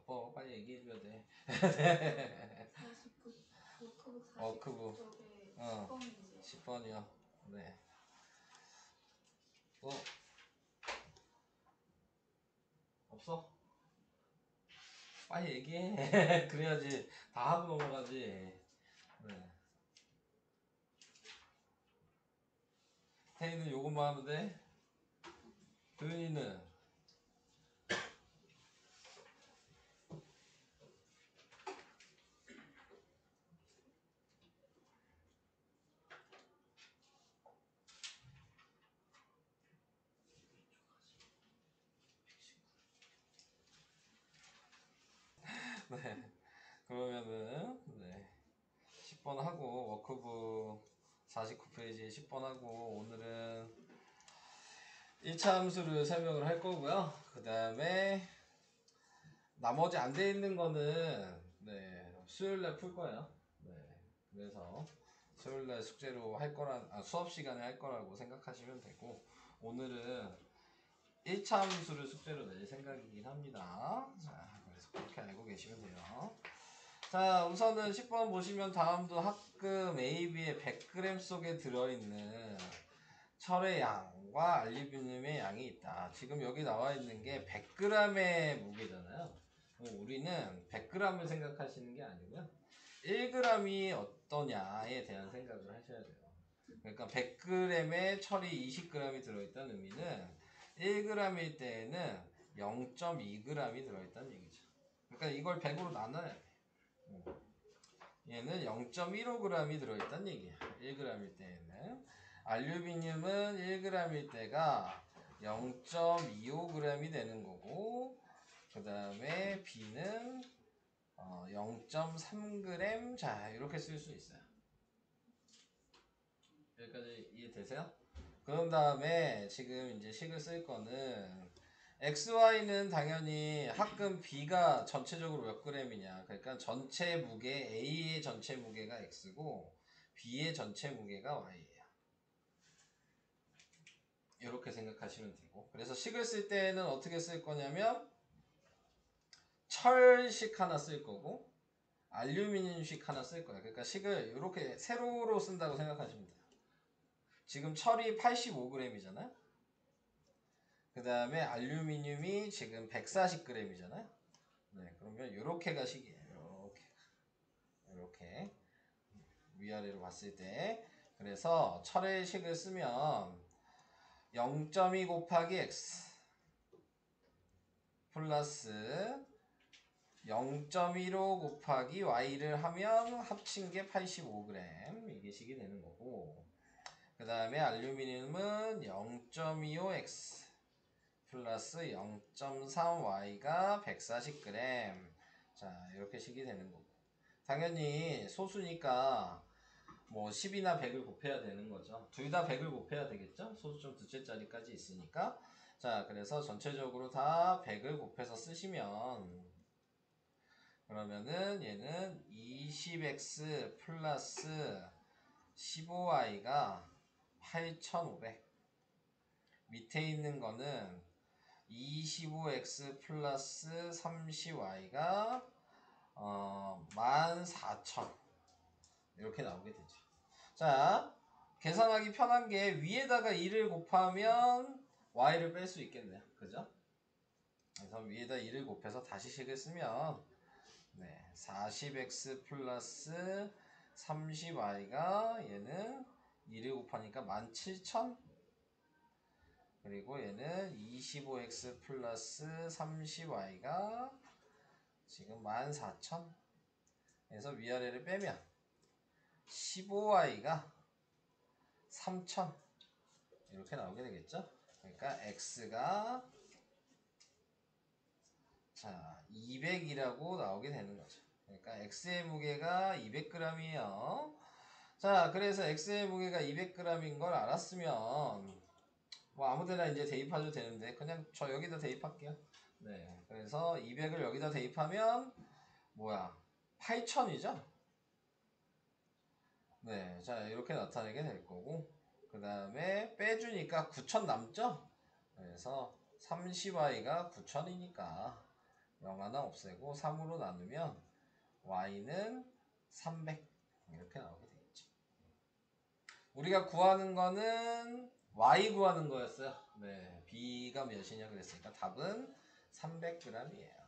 바빠. 빨리 얘기해줘야 돼. 49, 워크북 49쪽에 10번이지. 10번이요. 네. 또 없어? 빨리 얘기해. 그래야지 다 하고 넘어가지. 네. 태희는 요것만 하면 돼. 도윤이는 네. 그러면은 네. 10번 하고 워크북 49페이지 10번 하고 오늘은 1차 함수를 설명을 할 거고요. 그 다음에 나머지 안 돼 있는 거는 네, 수요일날 풀 거예요. 네. 그래서 수요일날 숙제로 할 거란 수업 시간에 할 거라고 생각하시면 되고 오늘은 1차 함수를 숙제로 낼 생각이긴 합니다. 자, 그래서 그렇게 알고 계시면 돼요. 자, 우선은 10번 보시면 다음도 합금 AB의 100g 속에 들어있는 철의 양과 알루미늄의 양이 있다. 지금 여기 나와 있는 게 100g의 무게잖아요. 그럼 우리는 100g을 생각하시는 게 아니고요. 1g이 어떠냐에 대한 생각을 하셔야 돼요. 그러니까 100g에 철이 20g이 들어있다는 의미는 1g일 때에는 0.2g이 들어있다는 얘기죠. 그러니까 이걸 100으로 나눠야 돼. 얘는 0.15g이 들어있다는 얘기야. 1g일 때에는. 알루미늄은 1g일 때가 0.25g이 되는 거고, 그 다음에 B는 0.3g. 자, 이렇게 쓸 수 있어요. 여기까지 이해되세요? 그런 다음에 지금 이제 식을 쓸 거는 XY는 당연히 합금 B가 전체적으로 몇 g이냐. 그러니까 전체 무게 A의 전체 무게가 X고 B의 전체 무게가 Y예요. 이렇게 생각하시면 되고 그래서 식을 쓸 때는 어떻게 쓸 거냐면 철식 하나 쓸 거고 알루미늄식 하나 쓸 거예요. 그러니까 식을 이렇게 세로로 쓴다고 생각하시면 돼요. 지금 철이 85g이잖아요. 그 다음에 알루미늄이 지금 140g이잖아요. 네, 그러면 요렇게가 식이에요. 요렇게 위아래로 봤을 때 그래서 철의 식을 쓰면 0.2 곱하기 x 플러스 0.15 곱하기 y를 하면 합친 게 85g 이게 식이 되는 거고 그 다음에 알루미늄은 0.25x 플러스 0.3y가 140g. 자, 이렇게 식이 되는 거고. 당연히 소수니까 뭐 10이나 100을 곱해야 되는 거죠. 둘 다 100을 곱해야 되겠죠? 소수 점 두째 자리까지 있으니까. 자, 그래서 전체적으로 다 100을 곱해서 쓰시면 그러면은 얘는 20x 플러스 15y가 8500. 밑에 있는 거는 25x 플러스 30y가 14,000 이렇게 나오게 되죠. 자, 계산하기 편한 게 위에다가 2를 곱하면 y를 뺄 수 있겠네요. 그죠? 그래서 위에다 2를 곱해서 다시 식을 쓰면 네, 40x 플러스 30y가 얘는 2를 곱하니까 17,000 그리고 얘는 25x 플러스 30y가 지금 14,000 그래서 위아래를 빼면 15y가 3,000 이렇게 나오게 되겠죠. 그러니까 x가 자 200이라고 나오게 되는 거죠. 그러니까 x의 무게가 200g이에요. 자 그래서 x의 무게가 200g인 걸 알았으면 뭐 아무데나 이제 대입하셔도 되는데 그냥 저 여기다 대입할게요. 네, 그래서 200을 여기다 대입하면 뭐야 8,000이죠. 네, 자 이렇게 나타내게 될 거고 그 다음에 빼주니까 9,000 남죠. 그래서 30y가 9,000이니까 0 하나 없애고 3으로 나누면 y는 300 이렇게 나오게 되겠죠. 우리가 구하는 거는 y 구하는 거였어요. 네, b가 몇이냐 그랬으니까 답은 300g이에요.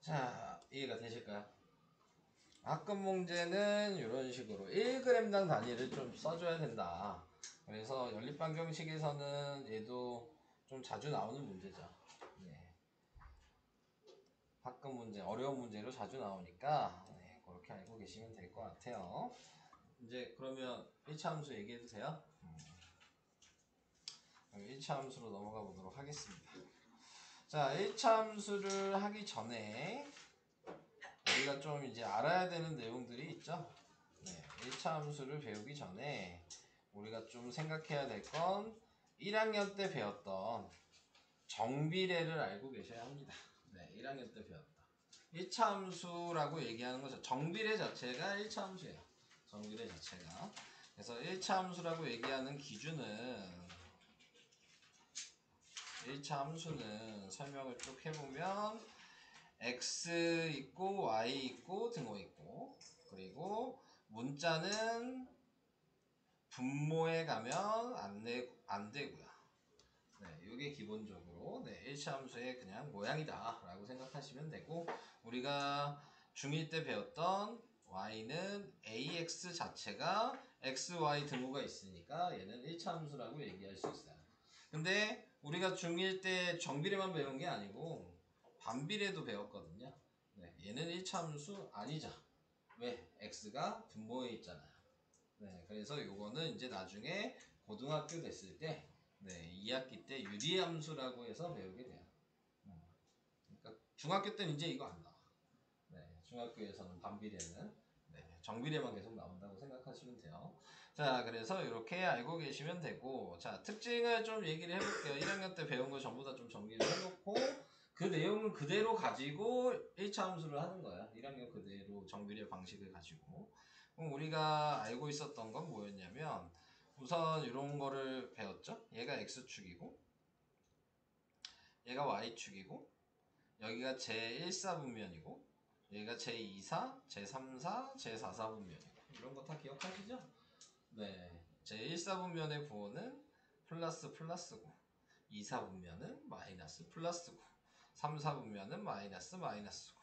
자, 이해가 되실까요? 학급 문제는 이런 식으로 1g당 단위를 좀 써줘야 된다. 그래서 연립방정식에서는 얘도 좀 자주 나오는 문제죠. 네. 학급 문제, 어려운 문제로 자주 나오니까 네, 그렇게 알고 계시면 될 것 같아요. 이제 그러면 1차 함수 얘기해도 돼요? 1차 함수로 넘어가 보도록 하겠습니다. 자, 1차 함수를 하기 전에 우리가 좀 이제 알아야 되는 내용들이 있죠. 네, 1차 함수를 배우기 전에 우리가 좀 생각해야 될 건 1학년 때 배웠던 정비례를 알고 계셔야 합니다. 네, 1학년 때 배웠다. 1차 함수라고 얘기하는 거죠. 정비례 자체가 1차 함수예요. 정비례 자체가. 그래서 1차 함수라고 얘기하는 기준은 1차 함수는 설명을 쭉 해보면 x 있고 y 있고 등호 있고 그리고 문자는 분모에 가면 안 되고요. 네, 이게 기본적으로 네, 1차 함수의 그냥 모양이다 라고 생각하시면 되고 우리가 중1 때 배웠던 y는 ax 자체가 xy 등호가 있으니까 얘는 1차 함수라고 얘기할 수 있어요. 근데 우리가 중1 때 정비례만 배운 게 아니고 반비례도 배웠거든요. 네, 얘는 1차 함수 아니죠. 왜? x가 분모에 있잖아요. 네, 그래서 요거는 이제 나중에 고등학교 됐을 때 네, 2학기 때 유리함수라고 해서 배우게 돼요. 그러니까 중학교 때는 이제 이거 안 나와. 네, 중학교에서는 반비례는 네, 정비례만 계속 나온다고 생각하시면 돼요. 자, 그래서 이렇게 알고 계시면 되고 자, 특징을 좀 얘기를 해볼게요. 1학년 때 배운 거 전부 다 좀 정리를 해놓고 그 내용을 그대로 가지고 1차 함수를 하는 거야. 1학년 그대로 정비례 방식을 가지고. 그럼 우리가 알고 있었던 건 뭐였냐면 우선 이런 거를 배웠죠. 얘가 x축이고 얘가 y축이고 여기가 제1사분면이고 여기가 제2사, 제3사, 제4사분면이고 이런 거 다 기억하시죠? 네, 제1사분면의 부호는 플러스 플러스고 2사분면은 마이너스 플러스고 3사분면은 마이너스 마이너스고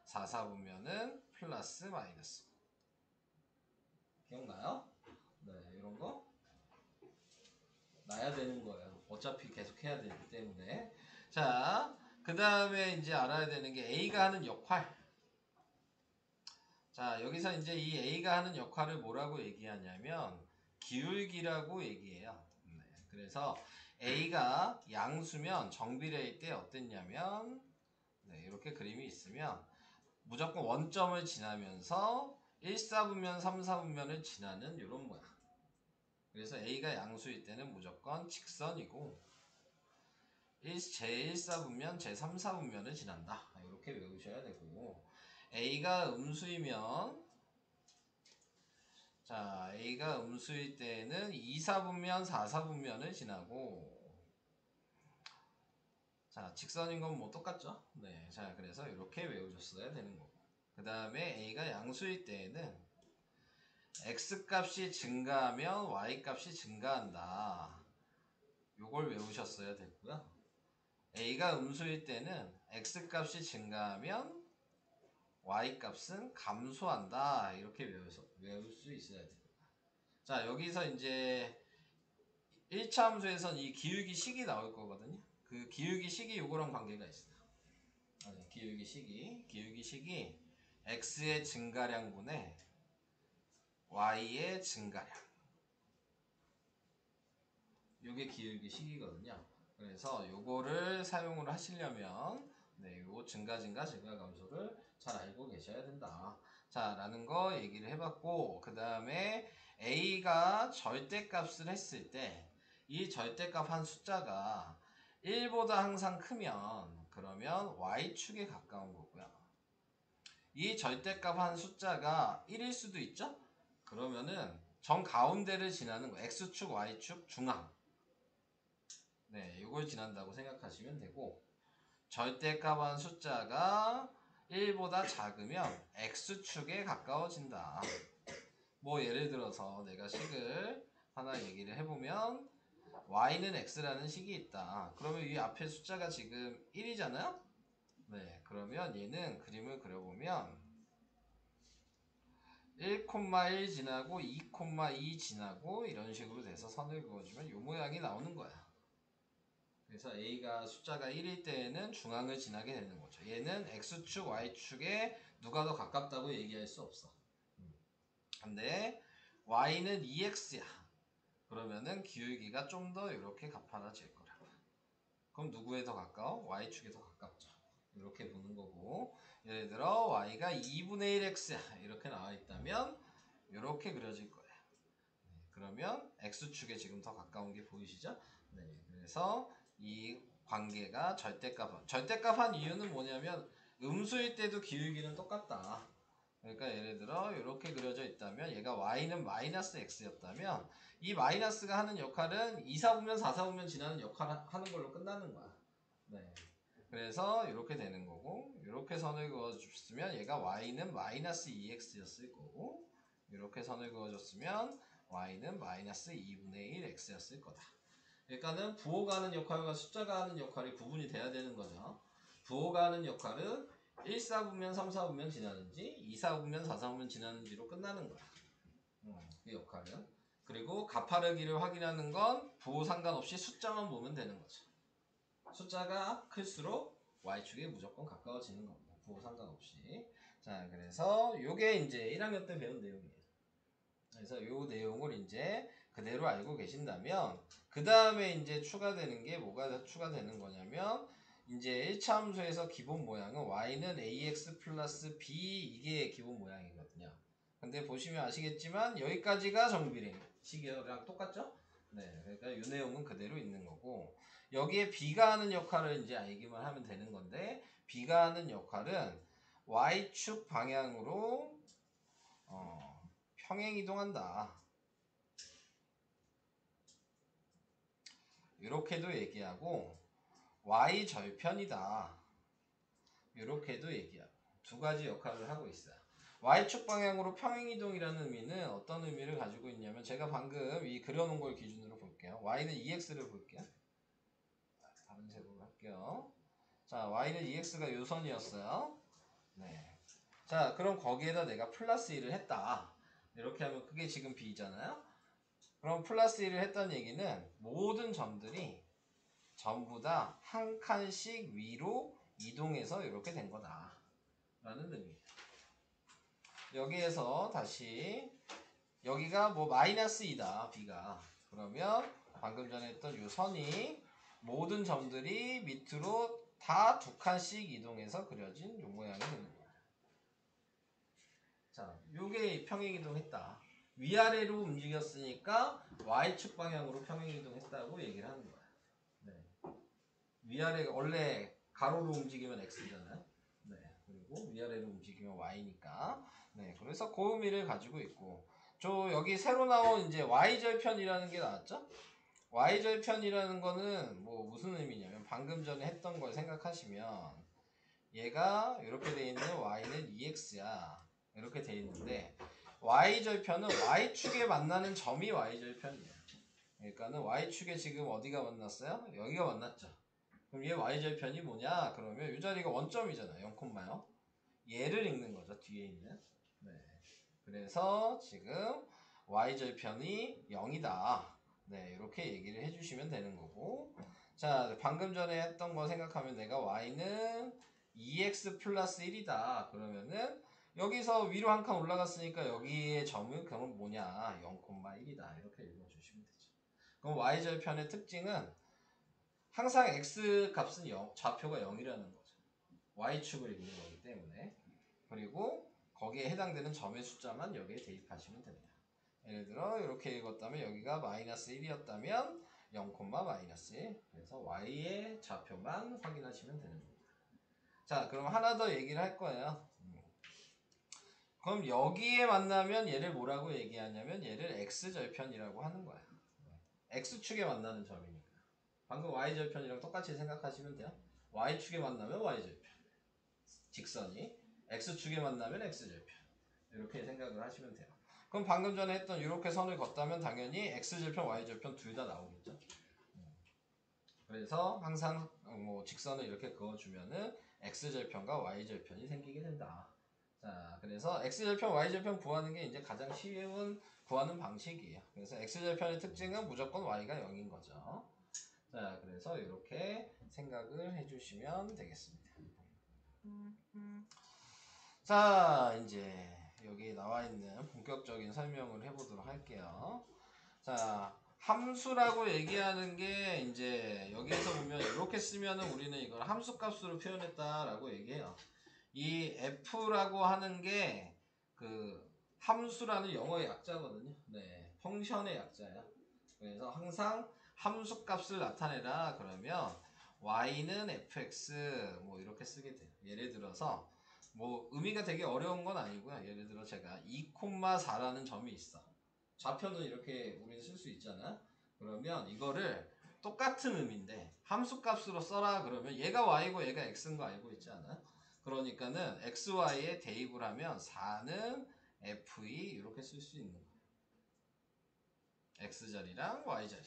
4사분면은 플러스 마이너스고 기억나요? 네, 이런 거 나야 되는 거예요. 어차피 계속 해야 되기 때문에. 자, 그 다음에 이제 알아야 되는 게 A가 하는 역할. 자, 여기서 이제 이 A가 하는 역할을 뭐라고 얘기하냐면 기울기라고 얘기해요. 네, 그래서 A가 양수면 정비례일 때 어땠냐면 네, 이렇게 그림이 있으면 무조건 원점을 지나면서 1사분면, 3사분면을 지나는 이런 모양. 그래서 A가 양수일 때는 무조건 직선이고 제1사분면, 제3사분면을 지난다. 이렇게 외우셔야 되고 A가 음수이면 자, A가 음수일 때는 2사분면, 4사분면을 지나고 자, 직선인 건 뭐 똑같죠? 네, 자, 그래서 이렇게 외우셨어야 되는 거고 그 다음에 A가 양수일 때에는 X값이 증가하면 Y값이 증가한다. 요걸 외우셨어야 됐고요. A가 음수일 때는 X값이 증가하면 Y값은 감소한다. 이렇게 외울 수 있어야 됩니다. 자, 여기서 이제 1차 함수에선 이 기울기 식이 나올 거거든요. 그 기울기 식이 요거랑 관계가 있어요. 기울기 식이 X의 증가량분의 Y의 증가량. 요게 기울기 식이거든요. 그래서 요거를 사용을 하시려면 네, 요 증가 감소를 잘 알고 계셔야 된다. 자, 라는 거 얘기를 해봤고 그 다음에 A가 절대값을 했을 때 이 절대값 한 숫자가 1보다 항상 크면 그러면 Y축에 가까운 거고요. 이 절대값 한 숫자가 1일 수도 있죠? 그러면은 정 가운데를 지나는 거 X축, Y축, 중앙 네, 이걸 지난다고 생각하시면 되고, 절대값한 숫자가 1보다 작으면 x축에 가까워진다. 뭐 예를 들어서 내가 식을 하나 얘기를 해보면 y는 x라는 식이 있다. 그러면 이 앞에 숫자가 지금 1이잖아요? 네, 그러면 얘는 그림을 그려보면 1,1 지나고 2,2 지나고 이런 식으로 돼서 선을 그어주면 이 모양이 나오는 거야. 그래서 a가 숫자가 1일 때에는 중앙을 지나게 되는 거죠. 얘는 x축, y축에 누가 더 가깝다고 얘기할 수 없어. 근데 y는 2x야. 그러면은 기울기가 좀 더 이렇게 가파라질 거라고. 그럼 누구에 더 가까워? y축에 더 가깝죠. 이렇게 보는 거고, 예를 들어 y가 2분의 1x야 이렇게 나와 있다면 이렇게 그려질 거예요. 그러면 x축에 지금 더 가까운 게 보이시죠? 네, 그래서 이 관계가 절대값한 이유는 뭐냐면 음수일 때도 기울기는 똑같다. 그러니까 예를 들어 이렇게 그려져 있다면 얘가 y는 마이너스 x였다면 이 마이너스가 하는 역할은 2사분면 4사분면 지나는 역할을 하는 걸로 끝나는 거야. 네. 그래서 이렇게 되는 거고, 이렇게 선을 그어줬으면 얘가 y는 마이너스 2x였을 거고, 이렇게 선을 그어줬으면 y는 마이너스 2분의 1x였을 거다. 그러니까는 부호가 하는 역할과 숫자가 하는 역할이 구분이 돼야 되는 거죠. 부호가 하는 역할은 1사분면 3사분면 지나는지 2사분면 4사분면 지나는지로 끝나는 거야. 그 역할은. 그리고 가파르기를 확인하는 건 부호 상관없이 숫자만 보면 되는 거죠. 숫자가 클수록 y축에 무조건 가까워지는 겁니다. 부호 상관없이. 자, 그래서 요게 이제 1학년 때 배운 내용이에요. 그래서 요 내용을 이제 그대로 알고 계신다면 그 다음에 이제 추가되는 게 뭐가 추가되는 거냐면 이제 1차 함수에서 기본 모양은 y는 ax 플러스 b 이게 기본 모양이거든요. 근데 보시면 아시겠지만 여기까지가 정비례 식이랑 똑같죠? 네, 그러니까 이 내용은 그대로 있는 거고 여기에 b가 하는 역할을 이제 알기만 하면 되는 건데 b가 하는 역할은 y축 방향으로 평행 이동한다. 이렇게도 얘기하고 y 절편이다. 이렇게도 얘기하고 두 가지 역할을 하고 있어요. y축 방향으로 평행이동이라는 의미는 어떤 의미를 가지고 있냐면 제가 방금 이 그려놓은 걸 기준으로 볼게요. y는 2x를 볼게요. 다른 색으로 할게요. 자, y는 2x가 요 선이었어요. 네. 자, 그럼 거기에다 내가 플러스 1을 했다. 이렇게 하면 그게 지금 b잖아요. 그럼 플러스 1을 했다는 얘기는 모든 점들이 전부 다 한 칸씩 위로 이동해서 이렇게 된 거다 라는 의미예요. 여기에서 다시 여기가 뭐 마이너스 2다 b가 그러면 방금 전에 했던 이 선이 모든 점들이 밑으로 다 두 칸씩 이동해서 그려진 이 모양이 되는 거예요. 자, 요게 평행이동했다. 위아래로 움직였으니까 y축 방향으로 평행이동했다고 얘기를 하는 거야. 네. 위아래가 원래 가로로 움직이면 x잖아요. 네. 그리고 위아래로 움직이면 y니까. 네. 그래서 그 의미를 가지고 있고. 저 여기 새로 나온 이제 y절편이라는 게 나왔죠? y절편이라는 거는 뭐 무슨 의미냐면 방금 전에 했던 걸 생각하시면 얘가 이렇게 돼 있는 y는 2x야. 이렇게 돼 있는데 y절편은 y축에 만나는 점이 y절편이에요. 그러니까는 y축에 지금 어디가 만났어요? 여기가 만났죠. 그럼 얘 y절편이 뭐냐? 그러면 이 자리가 원점이잖아. 0,0. 얘를 읽는 거죠. 뒤에 있는. 네. 그래서 지금 y절편이 0이다. 네, 이렇게 얘기를 해주시면 되는 거고. 자, 방금 전에 했던 거 생각하면 내가 y는 2x 플러스 1이다. 그러면은 여기서 위로 한 칸 올라갔으니까 여기의 점은 그럼 뭐냐? 0,1이다. 이렇게 읽어주시면 되죠. 그럼 y절편의 특징은 항상 x 값은 0, 좌표가 0이라는 거죠. y축을 읽는 거기 때문에. 그리고 거기에 해당되는 점의 숫자만 여기에 대입하시면 됩니다. 예를 들어 이렇게 읽었다면 여기가 마이너스 1이었다면 0, 마이너스 1. 그래서 y의 좌표만 확인하시면 되는 겁니다. 자, 그럼 하나 더 얘기를 할 거예요. 그럼 여기에 만나면 얘를 뭐라고 얘기하냐면 얘를 x절편이라고 하는 거야. x축에 만나는 점이니까. 방금 y절편이랑 똑같이 생각하시면 돼요. y축에 만나면 y절편, 직선이 x축에 만나면 x절편, 이렇게 생각을 하시면 돼요. 그럼 방금 전에 했던 이렇게 선을 걷다면 당연히 x절편, y절편 둘 다 나오겠죠. 그래서 항상 뭐 직선을 이렇게 그어주면은 x절편과 y절편이 생기게 된다. 자, 그래서 x절편, y절편 구하는 게 이제 가장 쉬운 구하는 방식이에요. 그래서 x절편의 특징은 무조건 y가 0인 거죠. 자, 그래서 이렇게 생각을 해주시면 되겠습니다. 자, 이제 여기 나와 있는 본격적인 설명을 해보도록 할게요. 자, 함수라고 얘기하는 게 이제 여기에서 보면 이렇게 쓰면은 우리는 이걸 함수값으로 표현했다라고 얘기해요. 이 f라고 하는 게 그 함수라는 영어의 약자거든요. 네, 펑션의 약자예요. 그래서 항상 함수값을 나타내라 그러면 y는 fx 뭐 이렇게 쓰게 돼요. 예를 들어서 뭐 의미가 되게 어려운 건 아니고요. 예를 들어 제가 2,4라는 점이 있어. 좌표는 이렇게 우리는 쓸 수 있잖아. 그러면 이거를 똑같은 의미인데 함수값으로 써라 그러면 얘가 y고 얘가 x인 거 알고 있지 않아? 그러니까는 xy에 대입을 하면 4는 f2 이렇게 쓸 수 있는 거야. x자리랑 y자리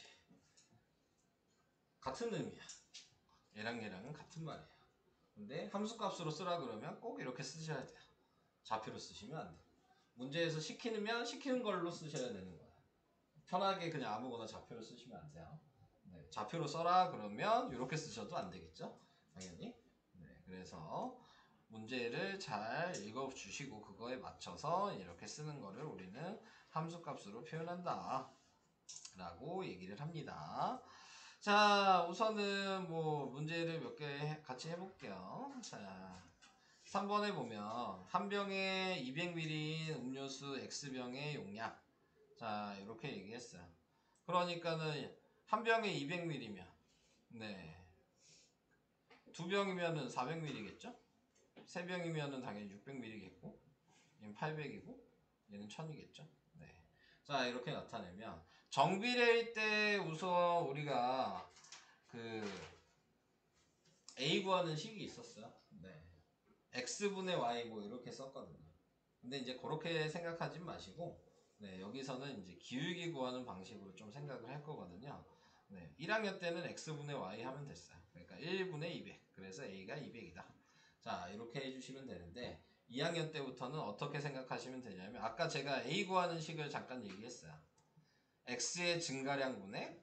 같은 의미야. 얘랑 얘랑은 같은 말이에요. 근데 함수값으로 쓰라 그러면 꼭 이렇게 쓰셔야 돼요. 좌표로 쓰시면 안 돼. 문제에서 시키면 시키는 걸로 쓰셔야 되는 거야. 편하게 그냥 아무거나 좌표로 쓰시면 안 돼요. 네, 좌표로 써라 그러면 이렇게 쓰셔도 안 되겠죠? 당연히. 네, 그래서 문제를 잘 읽어주시고 그거에 맞춰서 이렇게 쓰는 거를 우리는 함수값으로 표현한다 라고 얘기를 합니다. 자, 우선은 뭐 문제를 몇 개 같이 해볼게요. 자, 3번에 보면 한 병에 200ml인 음료수 X병의 용량. 자, 이렇게 얘기했어요. 그러니까는 한 병에 200ml면 네, 두 병이면은 400ml겠죠? 세 병이면은 당연히 600ml겠고, 얘는 800이고, 얘는 1000이겠죠? 네. 자, 이렇게 나타내면 정비례일 때 우선 우리가 그 A 구하는 식이 있었어요. 네. X분의 Y 뭐 이렇게 썼거든요. 근데 이제 그렇게 생각하지 마시고, 네, 여기서는 이제 기울기 구하는 방식으로 좀 생각을 할 거거든요. 네, 1학년 때는 X분의 Y 하면 됐어요. 그러니까 1분의 200. 그래서 A가 200이다. 자, 이렇게 해주시면 되는데, 2학년 때부터는 어떻게 생각하시면 되냐면, 아까 제가 A 구하는 식을 잠깐 얘기했어요. X의 증가량분의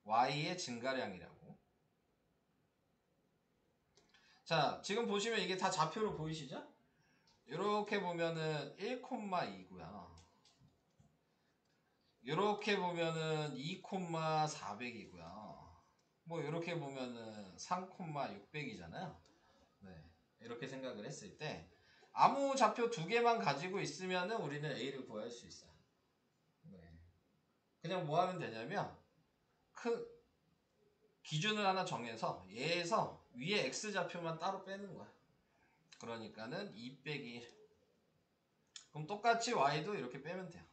Y의 증가량이라고. 자, 지금 보시면 이게 다 좌표로 보이시죠? 이렇게 보면은 1,2고요. 이렇게 보면은 2,400이고요. 뭐 이렇게 보면은 3,600이잖아요. 네, 이렇게 생각을 했을 때 아무 좌표 두 개만 가지고 있으면은 우리는 A를 구할 수 있어요. 네. 그냥 뭐 하면 되냐면 큰 기준을 하나 정해서 얘에서 위에 X 좌표만 따로 빼는 거야. 그러니까는 2 빼기 1. 그럼 똑같이 Y도 이렇게 빼면 돼요.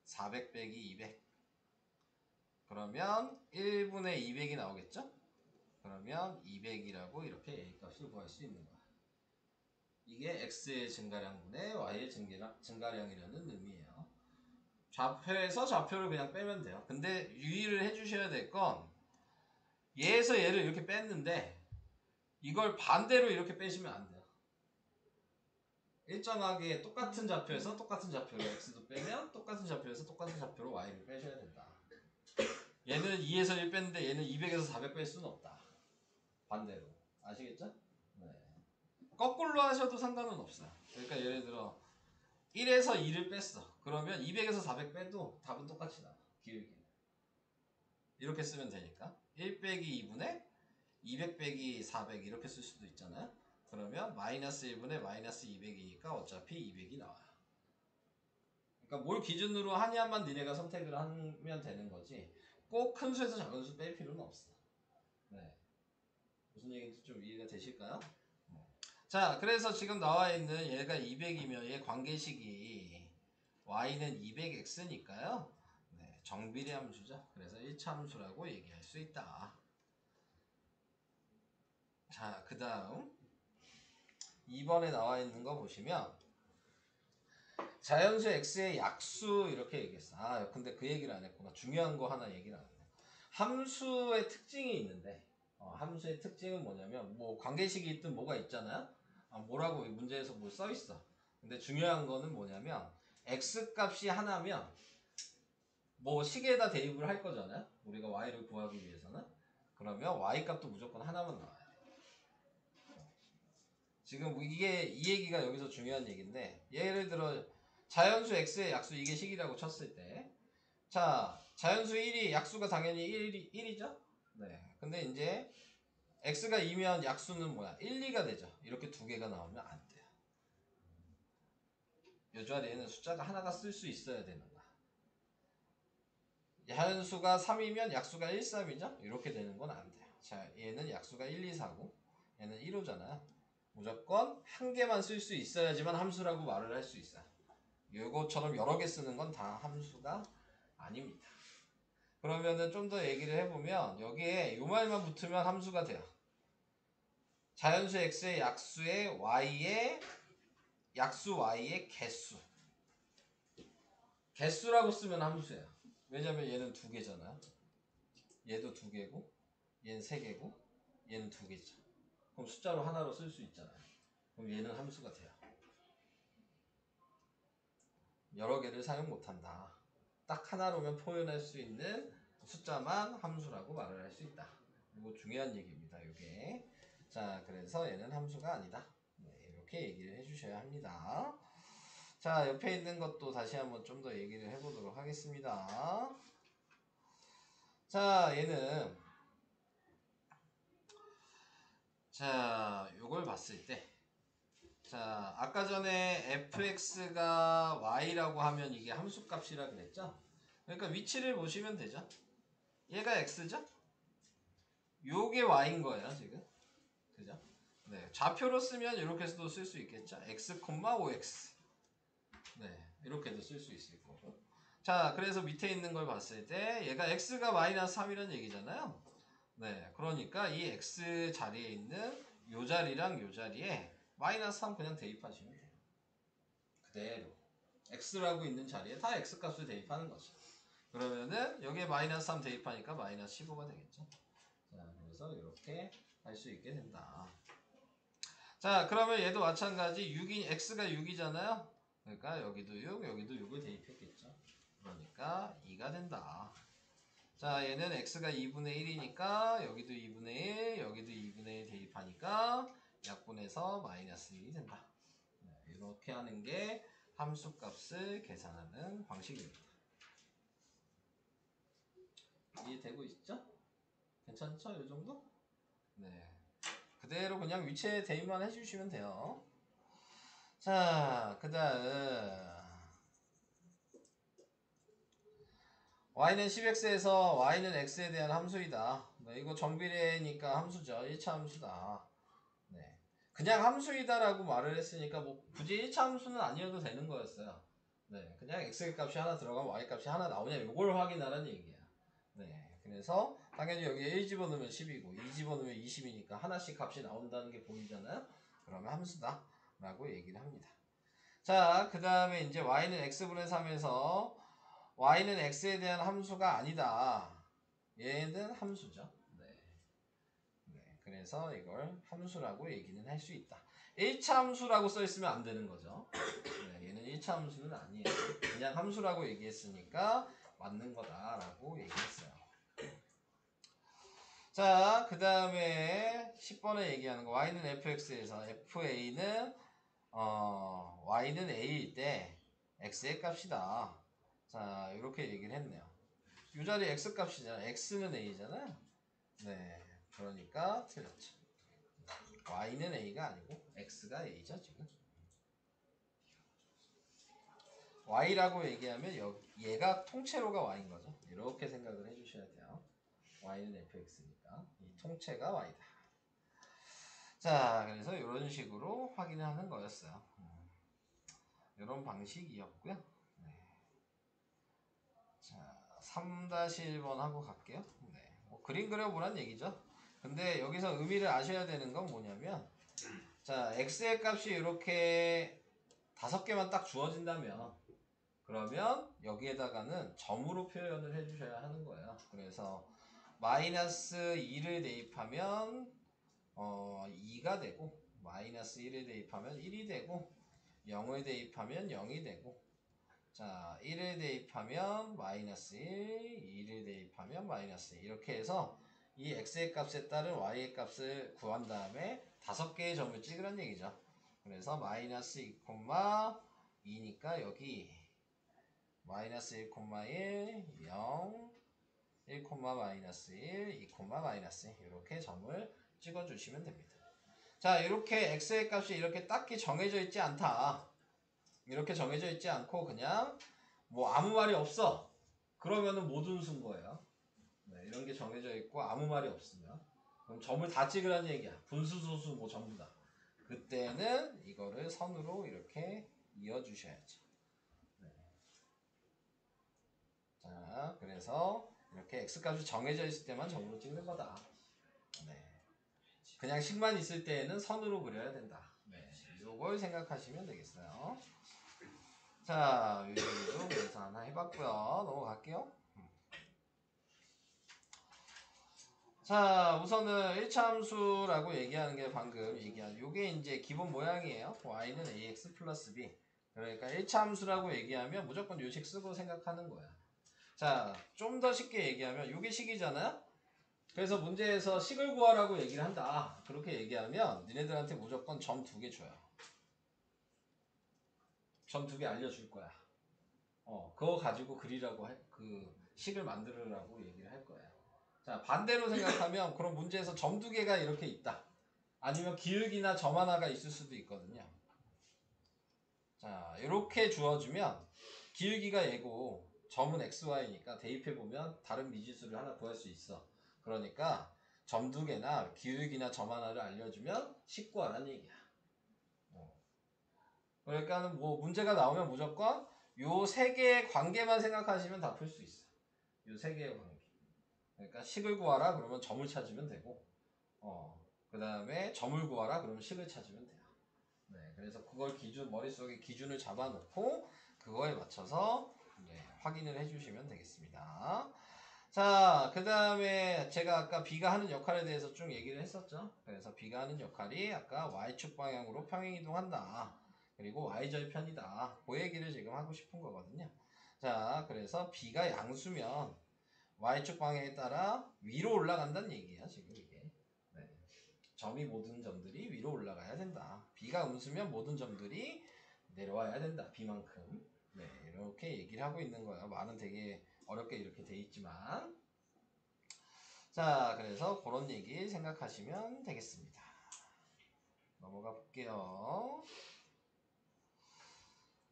400 빼기 200. 그러면 1분의 200이 나오겠죠? 그러면 200이라고 이렇게 A값을 구할 수 있는 거야. 이게 X의 증가량분의 Y의 증가량이라는 의미예요. 좌표에서 좌표를 그냥 빼면 돼요. 근데 유의를 해주셔야 될 건 얘에서 얘를 이렇게 뺐는데 이걸 반대로 이렇게 빼시면 안 돼요. 일정하게 똑같은 좌표에서 똑같은 좌표로 X도 빼면 똑같은 좌표에서 똑같은 좌표로 Y를 빼셔야 된다. 얘는 2에서 1 뺐는데 얘는 200에서 400 뺄 수는 없다. 반대로. 아시겠죠? 네. 거꾸로 하셔도 상관은 없어요. 그러니까 예를 들어 1에서 2를 뺐어. 그러면 200에서 400 빼도 답은 똑같이 나와. 기울기는. 이렇게 쓰면 되니까 1 빼기 2분의 200 빼기 400 이렇게 쓸 수도 있잖아요. 그러면 마이너스 1분의 마이너스 200이니까 어차피 200이 나와요. 그러니까 뭘 기준으로 하냐만 니네가 선택을 하면 되는 거지 꼭 큰 수에서 작은 수 뺄 필요는 없어. 네. 무슨 얘기인지 좀 이해가 되실까요? 자, 그래서 지금 나와 있는 얘가 200이면 얘 관계식이 y는 200x니까요. 네, 정비례 함수죠. 그래서 1차 함수라고 얘기할 수 있다. 자, 그 다음 2번에 나와 있는 거 보시면 자연수 x의 약수 이렇게 얘기했어. 아, 근데 그 얘기를 안 했구나. 중요한 거 하나 얘기를 안 했네. 함수의 특징이 있는데 함수의 특징은 뭐냐면 뭐 관계식이 있든 뭐가 있잖아요. 뭐라고 이 문제에서 뭐 써 있어. 근데 중요한 거는 뭐냐면 x 값이 하나면 뭐 식에다 대입을 할 거잖아요. 우리가 y를 구하기 위해서는. 그러면 y 값도 무조건 하나만 나와야 돼. 지금 이게 이 얘기가 여기서 중요한 얘기인데 예를 들어 자연수 x의 약수 이게 식이라고 쳤을 때 자, 자연수 1이 약수가 당연히 1이죠? 네. 근데 이제 x가 2면 약수는 뭐야? 1, 2가 되죠. 이렇게 두 개가 나오면 안 돼요. 이 자리에는 숫자가 하나가 쓸 수 있어야 되는 거야. 자연수가 3이면 약수가 1, 3이죠? 이렇게 되는 건 안 돼요. 자, 얘는 약수가 1, 2, 4고 얘는 1호잖아요. 무조건 한 개만 쓸 수 있어야지만 함수라고 말을 할 수 있어요. 이거처럼 여러 개 쓰는 건 다 함수가 아닙니다. 그러면은 좀 더 얘기를 해보면 여기에 요 말만 붙으면 함수가 돼요. 자연수 x의 약수의 y의 약수 y의 개수. 개수라고 쓰면 함수예요. 왜냐면 얘는 두 개잖아요. 얘도 두 개고 얘는 세 개고 얘는 두 개죠. 그럼 숫자로 하나로 쓸 수 있잖아요. 그럼 얘는 함수가 돼요. 여러 개를 사용 못한다. 딱 하나로만 표현할 수 있는 숫자만 함수라고 말을 할 수 있다. 이거 중요한 얘기입니다. 이게. 자, 그래서 얘는 함수가 아니다. 네, 이렇게 얘기를 해주셔야 합니다. 자, 옆에 있는 것도 다시 한번 좀 더 얘기를 해보도록 하겠습니다. 자, 얘는 자, 요걸 봤을 때 자, 아까 전에 fx가 y라고 하면 이게 함수값이라 그랬죠? 그러니까 위치를 보시면 되죠. 얘가 x죠? 요게 y인 거예요, 지금. 그죠? 네, 좌표로 쓰면 이렇게도 쓸 수 있겠죠. x, ox. 네, 이렇게도 쓸 수 있을 거고. 자, 그래서 밑에 있는 걸 봤을 때 얘가 x가 마이너스 3이라는 얘기잖아요. 네, 그러니까 이 x 자리에 있는 요 자리랑 요 자리에 마이너스 3 그냥 대입하시면 돼요. 그대로. x라고 있는 자리에 다 x값을 대입하는 거죠. 그러면은 여기에 마이너스 3 대입하니까 마이너스 15가 되겠죠. 자, 그래서 이렇게 할 수 있게 된다. 자, 그러면 얘도 마찬가지 6이 x가 6이잖아요. 그러니까 여기도 6, 여기도 6을 대입했겠죠. 그러니까 2가 된다. 자, 얘는 x가 2분의 1이니까 여기도 2분의 1, 여기도 2분의 1 대입하니까 약분해서 마이너스 1이 된다. 이렇게 하는 게 함수값을 계산하는 방식입니다. 이해되고 있죠? 괜찮죠? 이 정도? 네. 그대로 그냥 위치에 대입만 해주시면 돼요. 자, 그 다음 y는 10x에서 y는 x에 대한 함수이다. 네, 이거 정비례니까 함수죠. 1차 함수다. 네. 그냥 함수이다라고 말을 했으니까 뭐 굳이 1차 함수는 아니어도 되는 거였어요. 네, 그냥 x 값이 하나 들어가면 y 값이 하나 나오냐 이걸 확인하라는 얘기야. 네, 그래서 당연히 여기에 1 집어넣으면 10이고 2 집어넣으면 20이니까 하나씩 값이 나온다는 게 보이잖아요. 그러면 함수다 라고 얘기를 합니다. 자, 그 다음에 이제 y는 x분의 3에서 y는 x에 대한 함수가 아니다. 얘는 함수죠. 네, 그래서 이걸 함수라고 얘기는 할 수 있다. 1차 함수라고 써있으면 안 되는 거죠. 네, 얘는 1차 함수는 아니에요. 그냥 함수라고 얘기했으니까 맞는 거다라고 얘기했어요. 자, 그 다음에 10번에 얘기하는 거 y는 fx에서 fa는 y는 a일 때 x의 값이다. 자, 이렇게 얘기를 했네요. 이 자리 x 값이잖아. x는 a잖아요. 네, 그러니까 틀렸죠. y는 a가 아니고 x가 a죠 지금. y라고 얘기하면 얘가 통째로가 y인 거죠. 이렇게 생각을 해주셔야 돼요. y는 fx니까 이 통째가 y다. 자, 그래서 이런 식으로 확인하는 거였어요. 이런 방식이었고요. 네. 자, 3-1번 하고 갈게요. 네. 뭐 그림 그려보란 얘기죠. 근데 여기서 의미를 아셔야 되는 건 뭐냐면, 자, x의 값이 이렇게 5개만 딱 주어진다면, 그러면 여기에다가는 점으로 표현을 해주셔야 하는 거예요. 그래서 마이너스 2를 대입하면 2가 되고, 마이너스 1을 대입하면 1이 되고, 0을 대입하면 0이 되고, 자, 1을 대입하면 마이너스 1, 2를 대입하면 마이너스 2. 이렇게 해서 이 x의 값에 따른 y의 값을 구한 다음에 5개의 점을 찍으란 얘기죠. 그래서 마이너스 2,2니까 여기 마이너스 1,1, 0, 1, 마이너스 1, 2, 마이너스 1 이렇게 점을 찍어주시면 됩니다. 자, 이렇게 x의 값이 이렇게 딱히 정해져 있지 않다. 이렇게 정해져 있지 않고 그냥 뭐 아무 말이 없어. 그러면은 모든 수인 거예요. 네, 이런 게 정해져 있고 아무 말이 없으면 그럼 점을 다 찍으라는 얘기야. 분수, 소수 뭐 전부 다. 그때는 이거를 선으로 이렇게 이어주셔야죠. 네. 자, 그래서 이렇게 x값이 정해져 있을 때만 점으로 찍는 거다. 네. 그냥 식만 있을 때에는 선으로 그려야 된다. 네. 요걸 생각하시면 되겠어요. 자, 요 정도 그래서 하나 해봤고요. 넘어갈게요. 자, 우선은 1차 함수라고 얘기하는 게 방금 얘기한 요게 이제 기본 모양이에요. y는 ax 플러스 b. 그러니까 1차 함수라고 얘기하면 무조건 요식 쓰고 생각하는 거야. 자, 좀 더 쉽게 얘기하면 요게 식이잖아요. 그래서 문제에서 식을 구하라고 얘기를 한다. 그렇게 얘기하면 니네들한테 무조건 점 2개 줘요. 점 2개 알려줄 거야. 그거 가지고 그리라고 그 식을 만들으라고 얘기를 할 거예요. 자, 반대로 생각하면 그럼 문제에서 점 2개가 이렇게 있다. 아니면 기울기나 점 하나가 있을 수도 있거든요. 자, 이렇게 주어주면 기울기가 얘고 점은 xy니까 대입해보면 다른 미지수를 하나 구할 수 있어. 그러니까 점 2개나 기울기나 점 하나를 알려주면 식 구하라는 얘기야. 그러니까 뭐 문제가 나오면 무조건 요 3개의 관계만 생각하시면 다 풀 수 있어. 요 3개의 관계. 그러니까 식을 구하라 그러면 점을 찾으면 되고, 그 다음에 점을 구하라 그러면 식을 찾으면 돼요. 네, 그래서 그걸 머릿속에 기준을 잡아놓고 그거에 맞춰서 확인을 해주시면 되겠습니다. 자, 그 다음에 제가 아까 B가 하는 역할에 대해서 쭉 얘기를 했었죠. 그래서 B가 하는 역할이 아까 Y축 방향으로 평행이동한다. 그리고 Y절편이다. 그 얘기를 지금 하고 싶은 거거든요. 자, 그래서 B가 양수면 Y축 방향에 따라 위로 올라간다는 얘기야, 지금 이게. 네. 점이 모든 점들이 위로 올라가야 된다. B가 음수면 모든 점들이 내려와야 된다. B만큼. 네, 이렇게 얘기를 하고 있는 거예요. 말은 되게 어렵게 이렇게 돼 있지만. 자, 그래서 그런 얘기 생각하시면 되겠습니다. 넘어가 볼게요.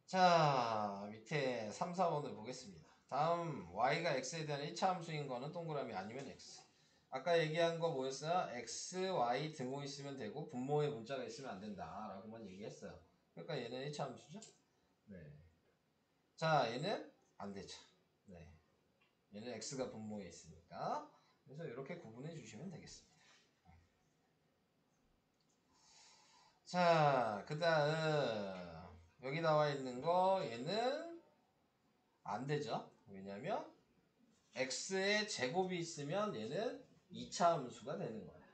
자, 밑에 3, 4번을 보겠습니다. 다음 y가 x에 대한 1차 함수인 거는 동그라미 아니면 x. 아까 얘기한 거 뭐였어요? x, y 등호 있으면 되고 분모에 문자가 있으면 안 된다 라고만 얘기했어요. 그러니까 얘는 1차 함수죠? 네. 자, 얘는 안 되죠. 네. 얘는 x가 분모에 있으니까. 그래서 이렇게 구분해 주시면 되겠습니다. 자, 그 다음 여기 나와 있는 거 얘는 안 되죠. 왜냐면 x의 제곱이 있으면 얘는 2차 함수가 되는 거예요.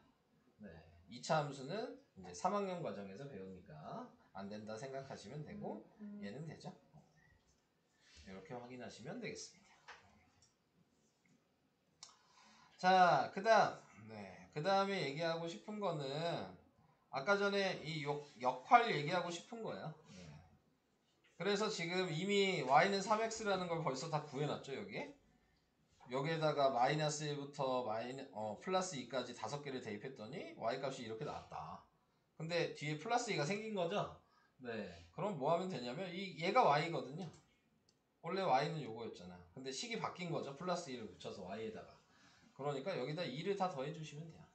네. 2차 함수는 이제 3학년 과정에서 배우니까 안 된다 생각하시면 되고 얘는 되죠. 이렇게 확인하시면 되겠습니다. 자, 그 다음에 얘기하고 싶은 거는 아까 전에 이 역할 얘기하고 싶은 거예요. 네. 그래서 지금 이미 y는 3x라는 걸 벌써 다 구해놨죠, 여기에다가 마이너스 1부터 플러스 2까지 5개를 대입했더니 y 값이 이렇게 나왔다. 근데 뒤에 플러스 2가 생긴 거죠? 네. 그럼 뭐 하면 되냐면 얘가 y거든요. 원래 y는 요거였잖아. 근데 식이 바뀐 거죠. 플러스 2를 붙여서 y에다가. 그러니까 여기다 2를 다 더해 주시면 돼요.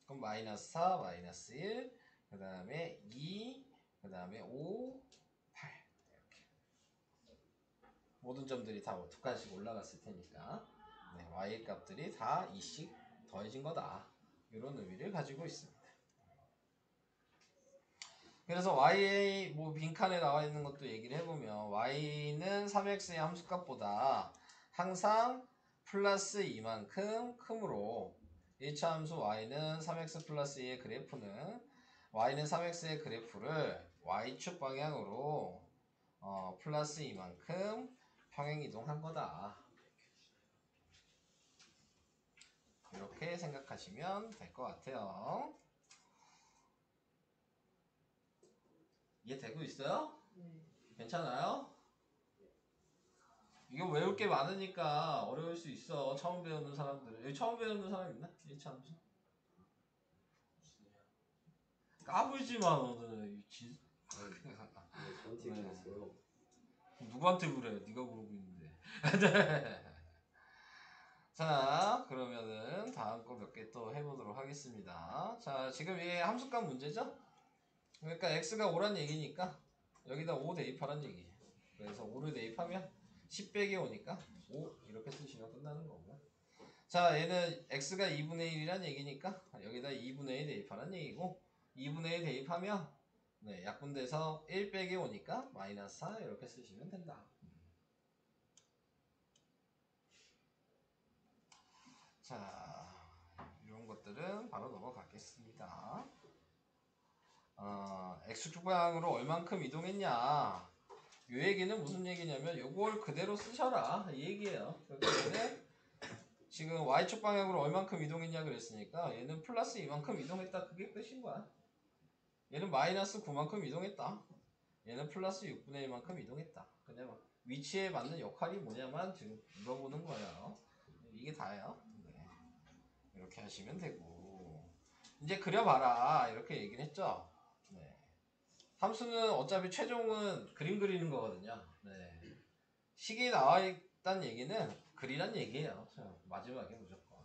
그럼 마이너스 4, 마이너스 1, 그 다음에 2, 그 다음에 5, 8 이렇게. 모든 점들이 다 두 칸씩 올라갔을 테니까 네, y의 값들이 다 2씩 더해진 거다. 이런 의미를 가지고 있습니다. 그래서 y의 뭐 빈칸에 나와 있는 것도 얘기를 해보면 y는 3x의 함수값보다 항상 플러스 2만큼 크므로 1차 함수 y는 3x 플러스 2의 그래프는 y는 3x의 그래프를 y축 방향으로 플러스 2만큼 평행이동한 거다. 이렇게 생각하시면 될 것 같아요. 이해되고 있어요? 네. 괜찮아요? 이거 외울 게 많으니까 어려울 수 있어. 처음 배우는 사람들. 여기 처음 배우는 사람 있나? 1차 함수? 까불지 마, 너는. 저한테 그랬어요. 누구한테 그래? 네가 그러고 있는데. 자, 그러면은 다음 거 몇 개 또 해보도록 하겠습니다. 자, 지금 이게 함수값 문제죠? 그러니까 x가 5란 얘기니까 여기다 5 대입하란 얘기예요. 그래서 5를 대입하면 10 빼기 5니까 5 이렇게 쓰시면 끝나는 거고. 자, 얘는 x가 2분의 1이란 얘기니까 여기다 2분의 1 대입하란 얘기고 2분의 1 대입하면 네, 약분돼서 1 빼기 5니까 마이너스 4 이렇게 쓰시면 된다. 자, 이런 것들은 바로 넘어가겠습니다. x축 방향으로 얼만큼 이동했냐? 요 얘기는 무슨 얘기냐면 요걸 그대로 쓰셔라 이 얘기예요. 그러니까 얘는 지금 y축 방향으로 얼만큼 이동했냐 그랬으니까 얘는 플러스 이만큼 이동했다 그게 끝인 거야. 얘는 마이너스 9만큼 이동했다. 얘는 플러스 6분의 1만큼 이동했다. 그냥 위치에 맞는 역할이 뭐냐만 지금 물어보는 거예요. 이게 다예요. 네. 이렇게 하시면 되고 이제 그려봐라 이렇게 얘기를 했죠. 네. 함수는 어차피 최종은 그림 그리는 거거든요. 네. 식이 나와 있다는 얘기는 그리란 얘기예요. 마지막에 무조건.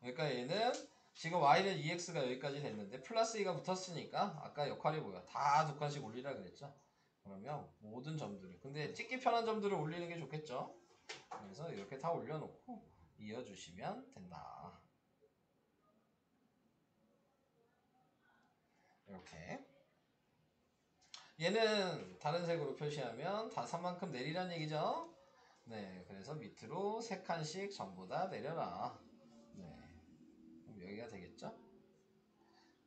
그러니까 얘는 지금 y는 2x가 여기까지 됐는데 플러스 2가 붙었으니까 아까 역할이 뭐야? 다 두 칸씩 올리라 그랬죠. 그러면 모든 점들을 근데 찍기 편한 점들을 올리는 게 좋겠죠. 그래서 이렇게 다 올려놓고 이어주시면 된다. 이렇게 얘는 다른 색으로 표시하면 다 3만큼 내리란 얘기죠. 네, 그래서 밑으로 3칸씩 전부 다 내려라. 네, 그럼 여기가 되겠죠.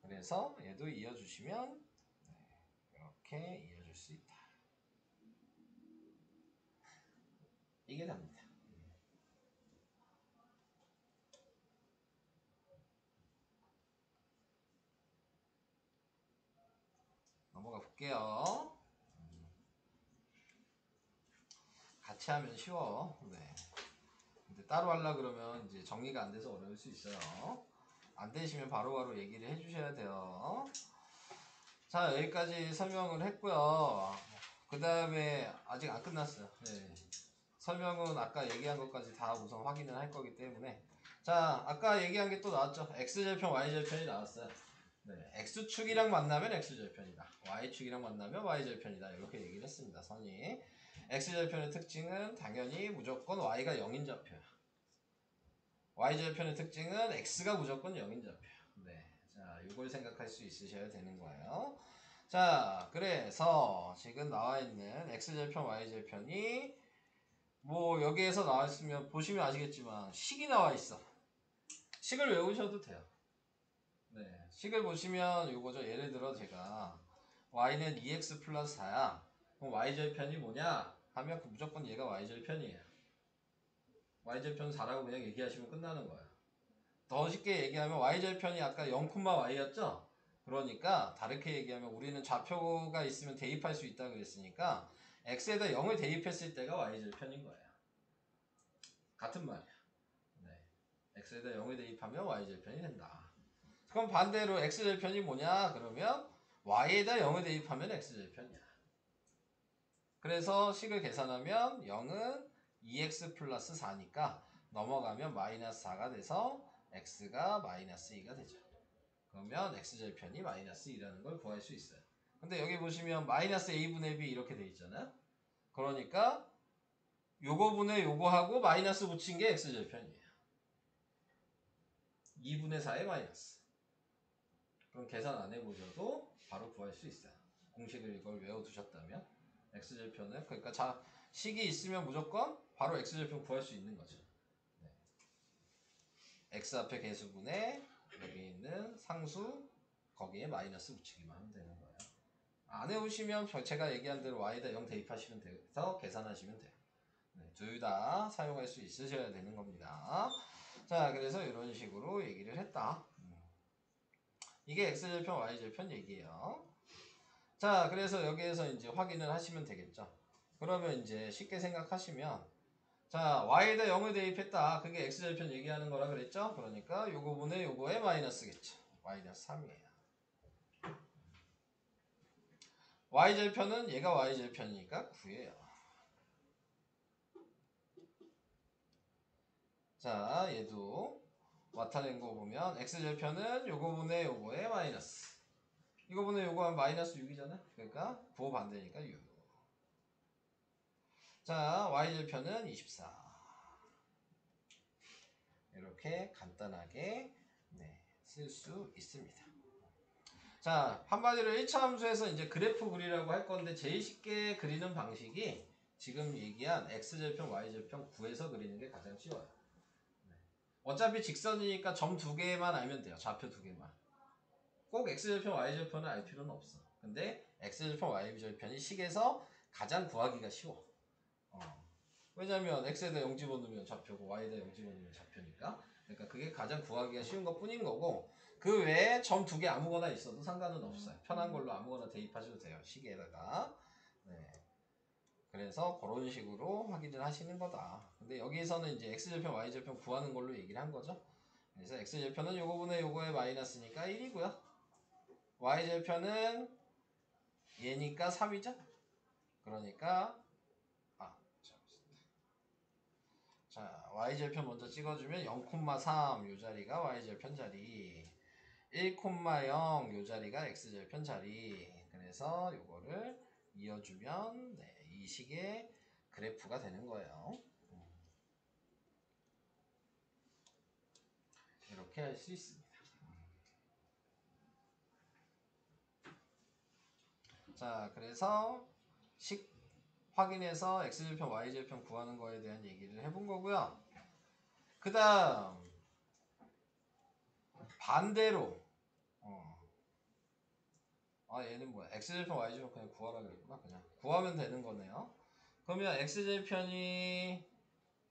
그래서 얘도 이어주시면 네, 이렇게 이어줄 수 있다. 이게 됩니다. 넘어가 볼게요. 같이 하면 쉬워. 네. 근데 따로 하려 그러면 이제 정리가 안 돼서 어려울 수 있어요. 안 되시면 바로바로 얘기를 해주셔야 돼요. 자, 여기까지 설명을 했고요. 그 다음에 아직 안 끝났어요. 네. 설명은 아까 얘기한 것까지 다 우선 확인을 할 거기 때문에 자, 아까 얘기한 게 또 나왔죠. x절편, y절편이 나왔어요. 네, x축이랑 만나면 x절편이다. y축이랑 만나면 y절편이다. 이렇게 얘기를 했습니다. 선이. x절편의 특징은 당연히 무조건 y가 0인 좌표야. y절편의 특징은 x가 무조건 0인 좌표야. 네, 자, 이걸 생각할 수 있으셔야 되는 거예요. 자, 그래서 지금 나와 있는 x절편, y절편이 뭐 여기에서 나와 있으면 보시면 아시겠지만 식이 나와 있어. 식을 외우셔도 돼요. 네, 식을 보시면 요거죠. 예를 들어 제가 y는 2x 플러스 4야. 그럼 y절편이 뭐냐? 하면 무조건 얘가 y절편이에요. y절편 4라고 그냥 얘기하시면 끝나는 거야. 더 쉽게 얘기하면 y절편이 아까 0,y였죠? 그러니까 다르게 얘기하면 우리는 좌표가 있으면 대입할 수 있다 그랬으니까 x에다 0을 대입했을 때가 y절편인 거예요. 같은 말이야. 네. x에다 0을 대입하면 y절편이 된다. 그럼 반대로 x절편이 뭐냐? 그러면 y에다 0을 대입하면 x절편이야. 그래서 식을 계산하면 0은 2x 플러스 4니까 넘어가면 마이너스 4가 돼서 x가 마이너스 2가 되죠. 그러면 x절편이 마이너스 2라는 걸 구할 수 있어요. 근데 여기 보시면 마이너스 a분의 b 이렇게 돼 있잖아요. 그러니까 요거분의 요거하고 마이너스 붙인 게 x절편이에요. 2분의 4의 마이너스. 그럼 계산 안 해보셔도 바로 구할 수 있어요. 공식을 이걸 외워두셨다면 x절편은 그러니까 자 식이 있으면 무조건 바로 x절편 구할 수 있는 거죠. 네. x 앞에 개수분에 여기 있는 상수 거기에 마이너스 붙이기만 하면 되는 거예요. 안 해오시면 제가 얘기한 대로 y에다 0 대입하시면 돼서 계산하시면 돼요. 네, 둘 다 사용할 수 있으셔야 되는 겁니다. 자, 그래서 이런 식으로 얘기를 했다. 이게 x절편, y절편 얘기예요. 자, 그래서 여기에서 이제 확인을 하시면 되겠죠. 그러면 이제 쉽게 생각하시면 자, y에다 0을 대입했다. 그게 x절편 얘기하는 거라 그랬죠? 그러니까 요거분의 요거의 마이너스겠죠. 마이너스 3이에요. y절편은 얘가 y절편이니까 9예요. 자, 얘도 나타낸 거 보면 x절편은 요거분의 요거의 마이너스. 이거분의 요거 하면 마이너스 6이잖아. 그러니까 부호 반대니까 6. 자, y절편은 24. 이렇게 간단하게 쓸 수 있습니다. 자, 한마디로 1차 함수에서 이제 그래프 그리라고 할 건데 제일 쉽게 그리는 방식이 지금 얘기한 x절편, y절편 구해서 그리는 게 가장 쉬워요. 어차피 직선이니까 점 2개만 알면 돼요. 좌표 2개만. 꼭 x절편, y절편을 알 필요는 없어. 근데 x절편, y절편이 식에서 가장 구하기가 쉬워. 왜냐면 x에다 0 집어넣으면 좌표고 y에다 0 집어넣으면 좌표니까. 그러니까 그게 가장 구하기가 쉬운 것 뿐인 거고 그 외에 점 2개 아무거나 있어도 상관은 없어요. 편한 걸로 아무거나 대입하셔도 돼요. 식에다가. 네. 그래서 그런 식으로 확인을 하시는 거다. 근데 여기에서는 이제 x절편, y절편 구하는 걸로 얘기를 한 거죠. 그래서 x절편은 요거분의 요거의 마이너스니까 1이고요. y절편은 얘니까 3이죠. 그러니까 자, y절편 먼저 찍어주면 0,3 요 자리가 y절편 자리 1,0 요 자리가 x절편 자리. 그래서 요거를 이어주면 이 식의 그래프가 되는 거예요. 이렇게 할 수 있습니다. 자, 그래서 식 확인해서 x절편, y절편 구하는 거에 대한 얘기를 해본 거고요. 그 다음 반대로 얘는 뭐야? x절편, y절편 그냥 구하라 그랬구나. 그냥 구하면 되는 거네요. 그러면 x절편이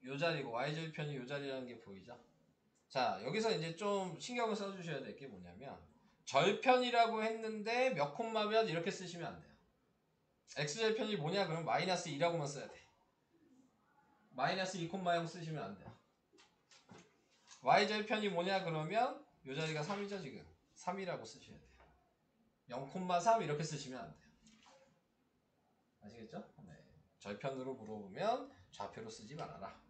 요 자리고 y절편이 요 자리라는 게 보이죠? 자, 여기서 이제 좀 신경을 써주셔야 될 게 뭐냐면 절편이라고 했는데 몇 콤마면 이렇게 쓰시면 안 돼요. x절편이 뭐냐? 그럼 마이너스 2라고만 써야 돼. 마이너스 2,0 쓰시면 안 돼요. y절편이 뭐냐? 그러면 요 자리가 3이죠 지금. 3이라고 쓰셔야 돼요. 0,3 이렇게 쓰시면 안 돼요. 아시겠죠? 네. 절편으로 물어보면 좌표로 쓰지 말아라.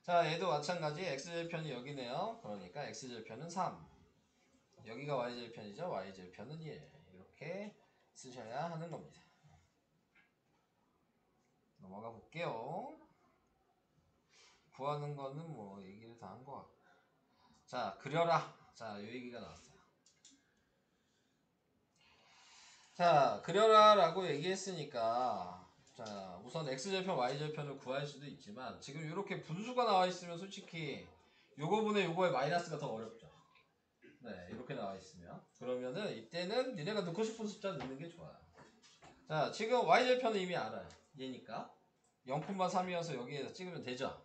자, 얘도 마찬가지 x절편이 여기네요. 그러니까 x절편은 3. 여기가 y절편이죠. y절편은 1. 이렇게 쓰셔야 하는 겁니다. 넘어가 볼게요. 구하는 거는 뭐 얘기를 다 한 것 같고. 자, 그려라. 자, 요 얘기가 나왔어요. 자, 그려라 라고 얘기했으니까 자, 우선 x절편, y절편을 구할 수도 있지만 지금 이렇게 분수가 나와 있으면 솔직히 요거분의 요거의 마이너스가 더 어렵죠. 네, 이렇게 나와 있으면 그러면은 이때는 니네가 넣고 싶은 숫자 넣는 게 좋아요. 자, 지금 y절편은 이미 알아요. 얘니까 0,3이어서 여기에다 찍으면 되죠.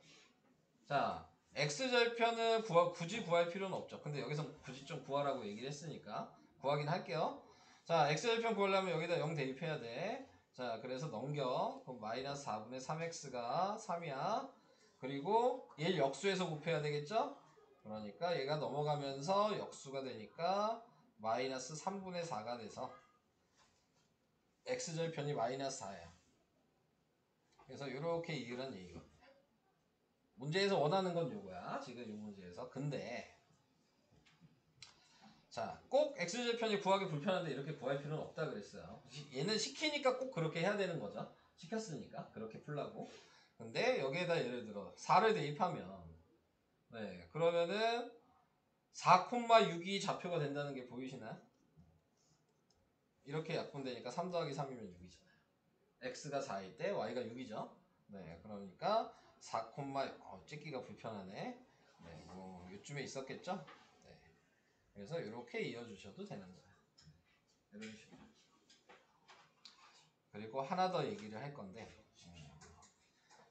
자, x절편은 굳이 구할 필요는 없죠. 근데 여기서 굳이 좀 구하라고 얘기를 했으니까 구하긴 할게요. 자, x절편 구하려면 여기다 0 대입해야 돼. 자, 그래서 넘겨. 그럼 마이너스 4분의 3x가 3이야. 그리고 얘를 역수해서 곱해야 되겠죠? 그러니까 얘가 넘어가면서 역수가 되니까 마이너스 3분의 4가 돼서 x절편이 마이너스 4예요. 그래서 이렇게 이으란 얘기거든요. 문제에서 원하는 건 요거야. 지금 이 문제에서. 근데 자, 꼭 x절편이 구하기 불편한데 이렇게 구할 필요는 없다 그랬어요. 얘는 시키니까 꼭 그렇게 해야 되는 거죠. 시켰으니까 그렇게 풀라고. 근데 여기에다 예를 들어 4를 대입하면 네 그러면은 4,6이 좌표가 된다는 게 보이시나요? 이렇게 약분되니까 3 더하기 3이면 6이잖아요. x가 4일 때 y가 6이죠. 네 그러니까 4, 찍기가 불편하네. 네 뭐 요쯤에 있었겠죠. 네 그래서 이렇게 이어주셔도 되는 거예요. 이런 식으로. 그리고 하나 더 얘기를 할 건데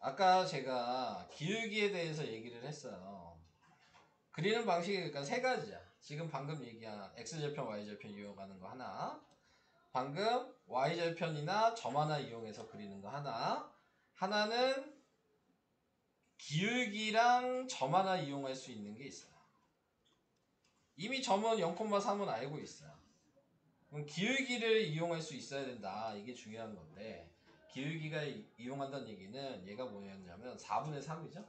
아까 제가 기울기에 대해서 얘기를 했어요. 그리는 방식이 그러니까 세 가지야. 지금 방금 얘기한 x절편, y절편 이용하는 거 하나, 방금 y절편이나 점 하나 이용해서 그리는 거 하나, 하나는 기울기랑 점 하나 이용할 수 있는 게 있어요. 이미 점은 0,3은 알고 있어요. 그럼 기울기를 이용할 수 있어야 된다. 이게 중요한 건데 기울기가 이용한다는 얘기는 얘가 뭐였냐면 4분의 3이죠.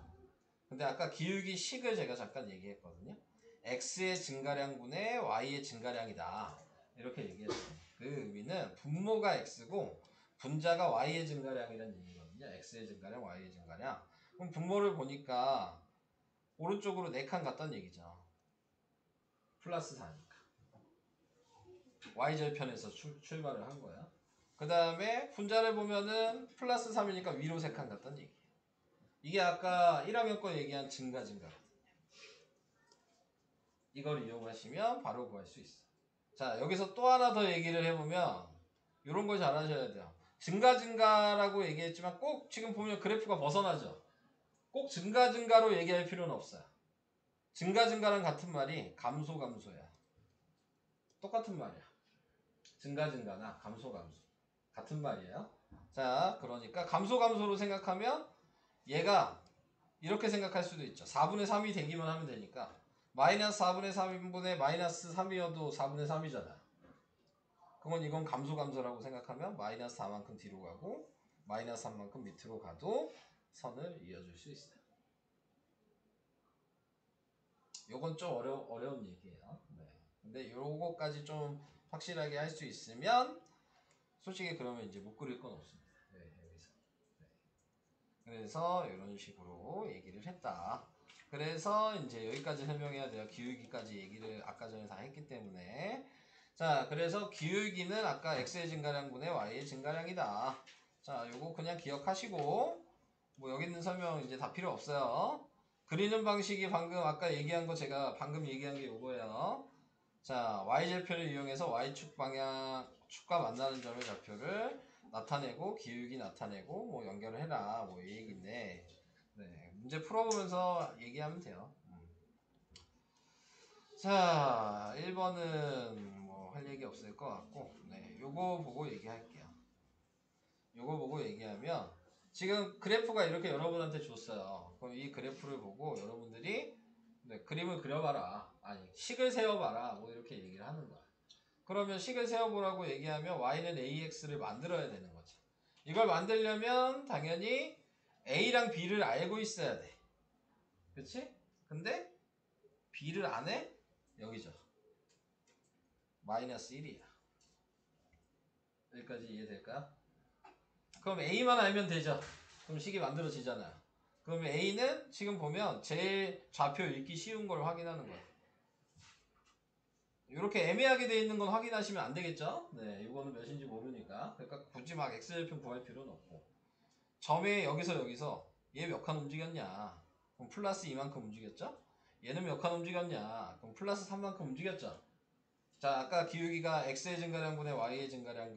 근데 아까 기울기 식을 제가 잠깐 얘기했거든요. x의 증가량분의 y의 증가량이다. 이렇게 얘기했어요. 그 의미는 분모가 x고 분자가 y의 증가량이라는 얘기거든요. x의 증가량, y의 증가량. 그럼 분모를 보니까 오른쪽으로 4칸 갔다는 얘기죠. 플러스 4니까. y절편에서 출발을 한 거야. 그 다음에 분자를 보면은 플러스 3이니까 위로 3칸 갔다는 얘기예요. 이게 아까 1학년 거 얘기한 증가거든요. 이걸 이용하시면 바로 구할 수 있어. 자 여기서 또 하나 더 얘기를 해보면 이런 걸 잘 하셔야 돼요. 증가라고 얘기했지만 꼭 지금 보면 그래프가 벗어나죠. 꼭 증가로 얘기할 필요는 없어요. 증가랑 같은 말이 감소야. 똑같은 말이야. 증가나 감소 같은 말이에요. 자 그러니까 감소로 생각하면 얘가 이렇게 생각할 수도 있죠. 4분의 3이 되기만 하면 되니까 마이너스 4분의 3인분의 마이너스 3이어도 4분의 3이잖아. 그건 이건 감소라고 생각하면 마이너스 4만큼 뒤로 가고 마이너스 3만큼 밑으로 가도 선을 이어줄 수 있어요. 요건 좀 어려운 얘기예요. 네. 근데 요거까지 좀 확실하게 할 수 있으면 솔직히 그러면 이제 못 그릴 건 없습니다. 네, 여기서. 네. 그래서 이런 식으로 얘기를 했다. 그래서 이제 여기까지 설명해야 돼요. 기울기까지 얘기를 아까 전에 다 했기 때문에. 자, 그래서 기울기는 아까 x의 증가량분의 y의 증가량이다. 자, 요거 그냥 기억하시고 뭐 여기 있는 설명 이제 다 필요 없어요. 그리는 방식이 방금 아까 얘기한 거 제가 방금 얘기한 게 요거예요. 자, y절편을 이용해서 y축 방향 축과 만나는 점의 좌표를 나타내고 기울기 나타내고 뭐 연결을 해라 뭐 이 얘기인데 네, 문제 풀어보면서 얘기하면 돼요. 자 1번은 뭐 할 얘기 없을 것 같고 네, 요거 보고 얘기할게요. 요거 보고 얘기하면 지금 그래프가 이렇게 여러분한테 줬어요. 그럼 이 그래프를 보고 여러분들이 네, 그림을 그려봐라 아니 식을 세워봐라 뭐 이렇게 얘기를 하는 거야. 그러면 식을 세워보라고 얘기하면 y는 ax를 만들어야 되는 거죠. 이걸 만들려면 당연히 a랑 b를 알고 있어야 돼. 그치? 근데 b를 안 해? 여기죠. 마이너스 1이야. 여기까지 이해될까요? 그럼 a만 알면 되죠. 그럼 식이 만들어지잖아요. 그러면 a는 지금 보면 제일 좌표 읽기 쉬운 걸 확인하는 거예요. 이렇게 애매하게 돼 있는 건 확인하시면 안 되겠죠? 네, 이거는 몇인지 모르니까. 그러니까 굳이 막 x절편 구할 필요는 없고. 점에 여기서 얘 몇 칸 움직였냐? 그럼 플러스 2만큼 움직였죠? 얘는 몇 칸 움직였냐? 그럼 플러스 3만큼 움직였죠? 자, 아까 기울기가 x의 증가량분의 y의 증가량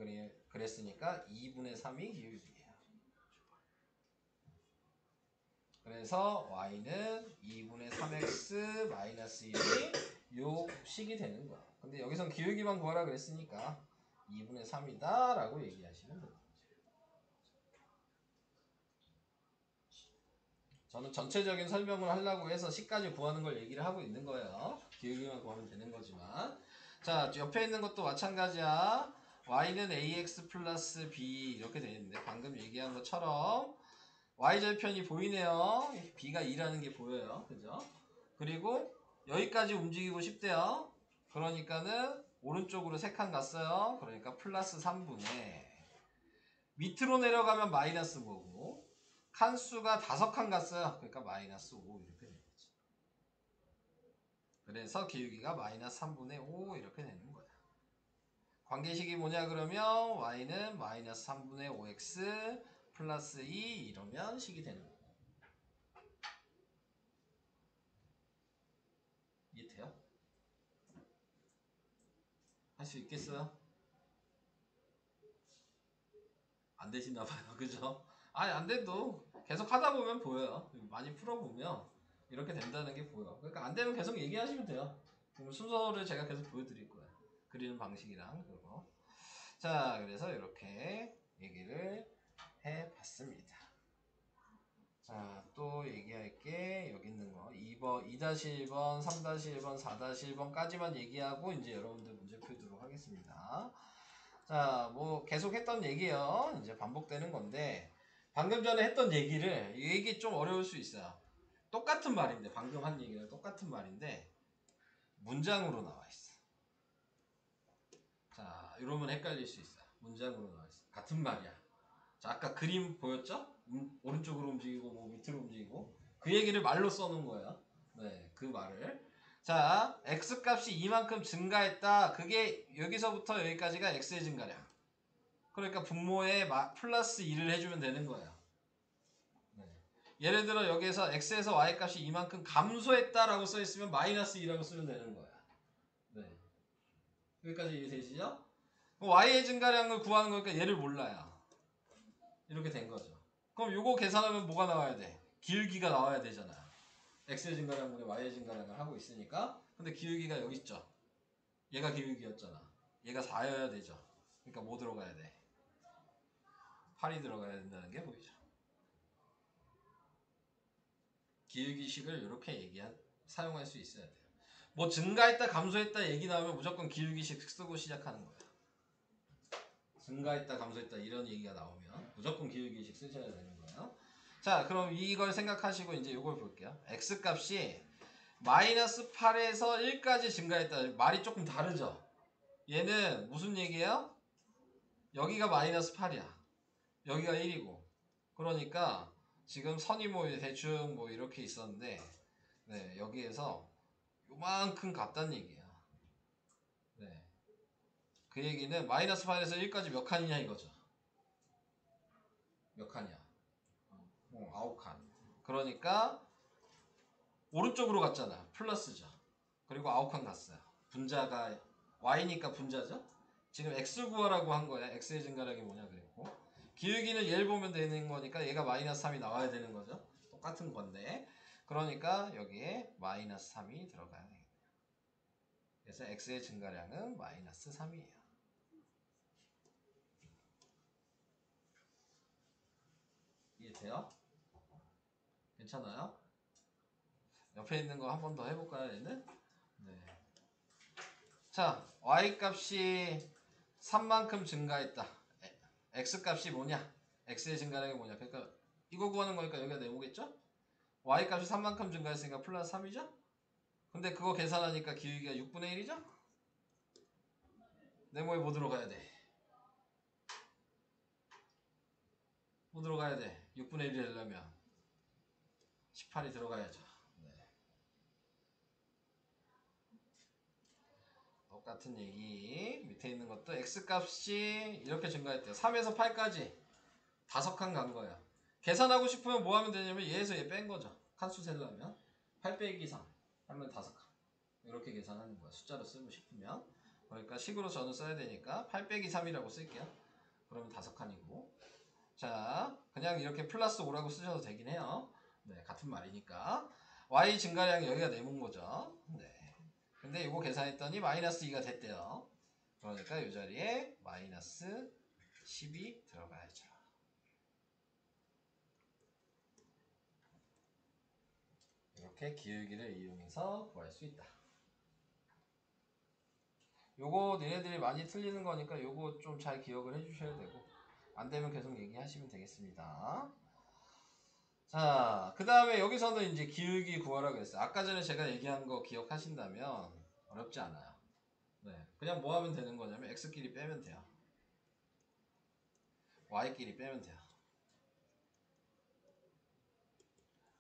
그랬으니까 2분의 3이 기울기예요. 그래서 y는 2분의 3x 마이너스 1이 요 식이 되는 거야. 근데 여기선 기울기만 구하라 그랬으니까 2분의 3이다 라고 얘기하시면 됩니다. 저는 전체적인 설명을 하려고 해서 식까지 구하는 걸 얘기를 하고 있는 거예요. 기울기만 구하면 되는 거지만. 자, 옆에 있는 것도 마찬가지야. y는 ax 플러스 b 이렇게 되어 있는데 방금 얘기한 것처럼 y절편이 보이네요. b가 2라는 게 보여요. 그죠? 그리고 여기까지 움직이고 싶대요. 그러니까는 오른쪽으로 3칸 갔어요. 그러니까 플러스 3분의 밑으로 내려가면 마이너스 뭐고 칸수가 5칸 갔어요. 그러니까 마이너스 5 이렇게 되는 거지. 그래서 기울기가 마이너스 3분의 5 이렇게 되는 거야. 관계식이 뭐냐 그러면 y는 마이너스 3분의 5x 플러스 2 이러면 식이 되는 거고. 이해돼요? 할 수 있겠어요? 안 되시나 봐요. 그죠? 아니 안 돼도 계속 하다 보면 보여요. 많이 풀어보면 이렇게 된다는 게 보여. 그러니까 안 되면 계속 얘기하시면 돼요. 그럼 순서를 제가 계속 보여드릴 거예요. 그리는 방식이랑 그거. 자, 그래서 이렇게 얘기를 해봤습니다. 자, 또 얘기할 게 여기 있는 거 2번, 2-1번, 3-1번, 4-1번까지만 얘기하고 이제 여러분들 문제 풀도록 하겠습니다. 자, 뭐 계속 했던 얘기요. 이제 반복되는 건데 방금 전에 했던 얘기를 이 얘기 좀 어려울 수 있어요. 똑같은 말인데 방금 한 얘기랑 똑같은 말인데 문장으로 나와 있어. 자, 이러면 헷갈릴 수 있어요. 문장으로 나와 있어. 같은 말이야. 자, 아까 그림 보였죠? 오른쪽으로 움직이고 뭐 밑으로 움직이고 그 얘기를 말로 써놓은 거예요. 네, 그 말을. 자, x값이 이만큼 증가했다. 그게 여기서부터 여기까지가 x의 증가량. 그러니까 분모에 플러스 2를 해주면 되는 거예요. 네. 예를 들어 여기에서 x에서 y값이 이만큼 감소했다라고 써있으면 마이너스 2라고 쓰면 되는 거야. 네. 여기까지 이해되시죠? y의 증가량을 구하는 거니까 얘를 몰라요. 이렇게 된 거죠. 그럼 요거 계산하면 뭐가 나와야 돼? 기울기가 나와야 되잖아. x의 증가량분의 y의 증가량을 하고 있으니까. 근데 기울기가 여기 있죠. 얘가 기울기였잖아. 얘가 4여야 되죠. 그러니까 뭐 들어가야 돼? 8이 들어가야 된다는 게 보이죠. 기울기식을 이렇게 사용할 수 있어야 돼요. 뭐 증가했다 감소했다 얘기 나오면 무조건 기울기식 쓰고 시작하는 거예요. 증가했다 감소했다 이런 얘기가 나오면 무조건 기울기식 쓰셔야 되는 거예요. 자, 그럼 이걸 생각하시고 이제 이걸 볼게요. x값이 마이너스 8에서 1까지 증가했다. 말이 조금 다르죠? 얘는 무슨 얘기예요? 여기가 마이너스 8이야. 여기가 1이고. 그러니까 지금 선이 뭐 대충 뭐 이렇게 있었는데 네, 여기에서 요만큼 갔다는 얘기예요. 네. 그 얘기는 마이너스 8에서 1까지 몇 칸이냐 이거죠. 몇 칸이야? 9칸. 그러니까 오른쪽으로 갔잖아. 플러스죠. 그리고 9칸 갔어요. 분자가 y니까 분자죠. 지금 x 구하라고 한 거야. x의 증가량이 뭐냐 그랬고 기울기는 얘를 보면 되는 거니까 얘가 마이너스 3이 나와야 되는 거죠. 똑같은 건데 그러니까 여기에 마이너스 3이 들어가야 되겠네요. 그래서 x의 증가량은 마이너스 3이에요. 이해돼요? 괜찮아요? 옆에 있는 거 한 번 더 해볼까요, 얘는? 네. 자, y값이 3만큼 증가했다. x값이 뭐냐? x의 증가량이 뭐냐? 그러니까 이거 구하는 거니까 여기가 네모겠죠? y값이 3만큼 증가했으니까 플러스 3이죠? 근데 그거 계산하니까 기울기가 6분의 1이죠? 네모에 뭐 들어가야 돼? 뭐 들어가야 돼? 6분의 1이 되려면 18이 들어가야죠. 네. 똑같은 얘기 밑에 있는 것도 x값이 이렇게 증가했대요. 3에서 8까지 5칸 간 거예요. 계산하고 싶으면 뭐 하면 되냐면 얘에서 얘 뺀 거죠. 칸수 세려면 8 빼기 3 하면 5칸 이렇게 계산하는 거야. 숫자로 쓰고 싶으면 그러니까 식으로 저는 써야 되니까 8 빼기 3이라고 쓸게요. 그러면 5칸이고 자 그냥 이렇게 플러스 5라고 쓰셔도 되긴 해요. 네, 같은 말이니까 y 증가량이 여기가 네모인 거죠. 네. 근데 이거 계산했더니 마이너스 2가 됐대요. 그러니까 이 자리에 마이너스 10이 들어가야죠. 이렇게 기울기를 이용해서 구할 수 있다. 요거 니네들이 많이 틀리는 거니까 요거 좀 잘 기억을 해주셔야 되고 안 되면 계속 얘기하시면 되겠습니다. 자, 그 다음에 여기서는 이제 기울기 구하라 그랬어요. 아까 전에 제가 얘기한 거 기억하신다면 어렵지 않아요. 네, 그냥 뭐 하면 되는 거냐면 x끼리 빼면 돼요. y끼리 빼면 돼요.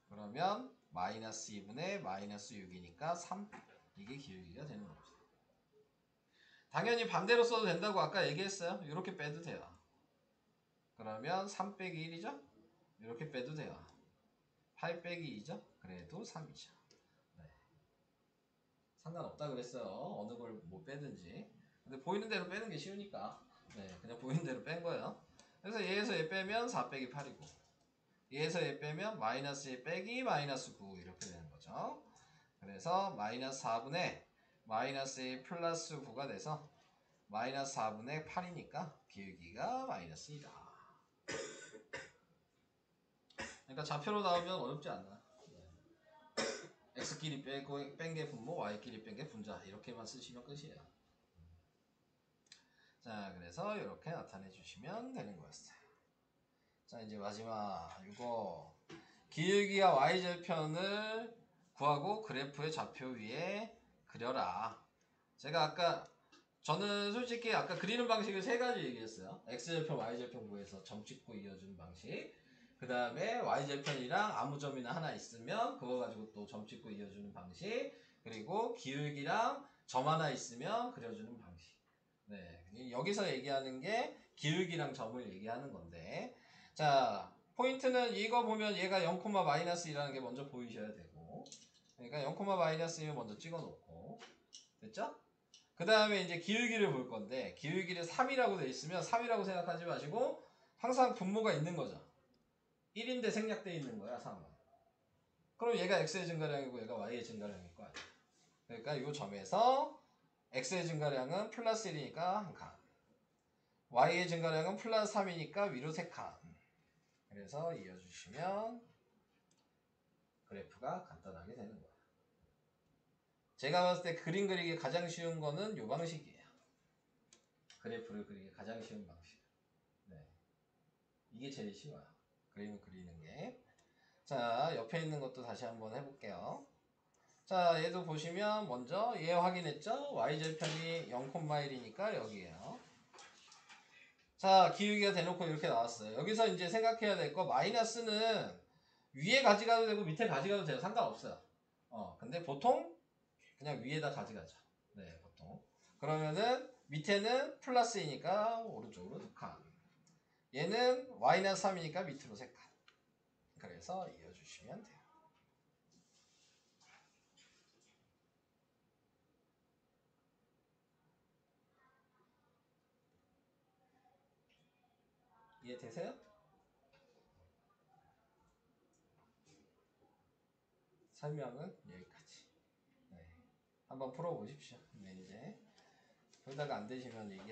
그러면 마이너스 2분의 마이너스 6이니까 3 이게 기울기가 되는 겁니다. 당연히 반대로 써도 된다고 아까 얘기했어요. 이렇게 빼도 돼요. 그러면 3 빼기 1이죠? 이렇게 빼도 돼요. 8 빼기 2죠? 그래도 3이죠. 네. 상관없다 그랬어요. 어느 걸 뭐 빼든지. 근데 보이는 대로 빼는 게 쉬우니까. 네, 그냥 보이는 대로 뺀 거예요. 그래서 얘에서 얘 빼면 4 빼기 8이고 얘에서 얘 빼면 마이너스 1 빼기 마이너스 9 이렇게 되는 거죠. 그래서 마이너스 4분의 마이너스 1 플러스 9가 돼서 마이너스 4분의 8이니까 기울기가 마이너스 2다. 그러니까 좌표로 나오면 어렵지 않아. x끼리 빼고 뺀 게 분모, y끼리 뺀 게 분자 이렇게만 쓰시면 끝이에요. 자, 그래서 이렇게 나타내 주시면 되는 거였어요. 자, 이제 마지막 이거 기울기와 y절편을 구하고 그래프의 좌표 위에 그려라. 제가 아까 저는 솔직히 아까 그리는 방식을 세 가지 얘기했어요. x절편, y절편 구해서 점 찍고 이어주는 방식. 그 다음에 y절편이랑 아무 점이나 하나 있으면 그거 가지고 또 점 찍고 이어주는 방식. 그리고 기울기랑 점 하나 있으면 그려주는 방식. 네, 여기서 얘기하는 게 기울기랑 점을 얘기하는 건데, 자, 포인트는 이거 보면 얘가 0, 마이너스이라는 게 먼저 보이셔야 되고, 그러니까 0, 마이너스이면 먼저 찍어놓고, 됐죠? 그 다음에 이제 기울기를 볼 건데, 기울기를 3이라고 돼 있으면 3이라고 생각하지 마시고 항상 분모가 있는 거죠. 1인데 생략돼 있는 거야, 3은. 그럼 얘가 x의 증가량이고 얘가 y의 증가량일 거 아니야. 그러니까 이 점에서 x의 증가량은 플러스 1이니까 한 칸, y의 증가량은 플러스 3이니까 위로 3칸. 그래서 이어주시면 그래프가 간단하게 되는 거예요. 제가 봤을 때 그림 그리기 가장 쉬운 거는 이 방식이에요. 그래프를 그리기 가장 쉬운 방식. 네. 이게 제일 쉬워요. 그림을 그리는 게. 자, 옆에 있는 것도 다시 한번 해볼게요. 자, 얘도 보시면 먼저 얘 확인했죠? y절편이 0,1이니까 여기에요. 자, 기울기가 대놓고 이렇게 나왔어요. 여기서 이제 생각해야 될 거, 마이너스는 위에 가져가도 되고 밑에 가져가도 돼요. 상관없어요. 근데 보통 그냥 위에다 가져가죠. 네, 보통. 그러면은 밑에는 플러스이니까 오른쪽으로 2칸. 얘는 마이너스 3이니까 밑으로 3칸. 그래서 이어주시면 돼요. 이해되세요? 설명은 여기까지. 네. 한번 풀어보십시오. 네, 이제 그러다가 안 되시면 얘기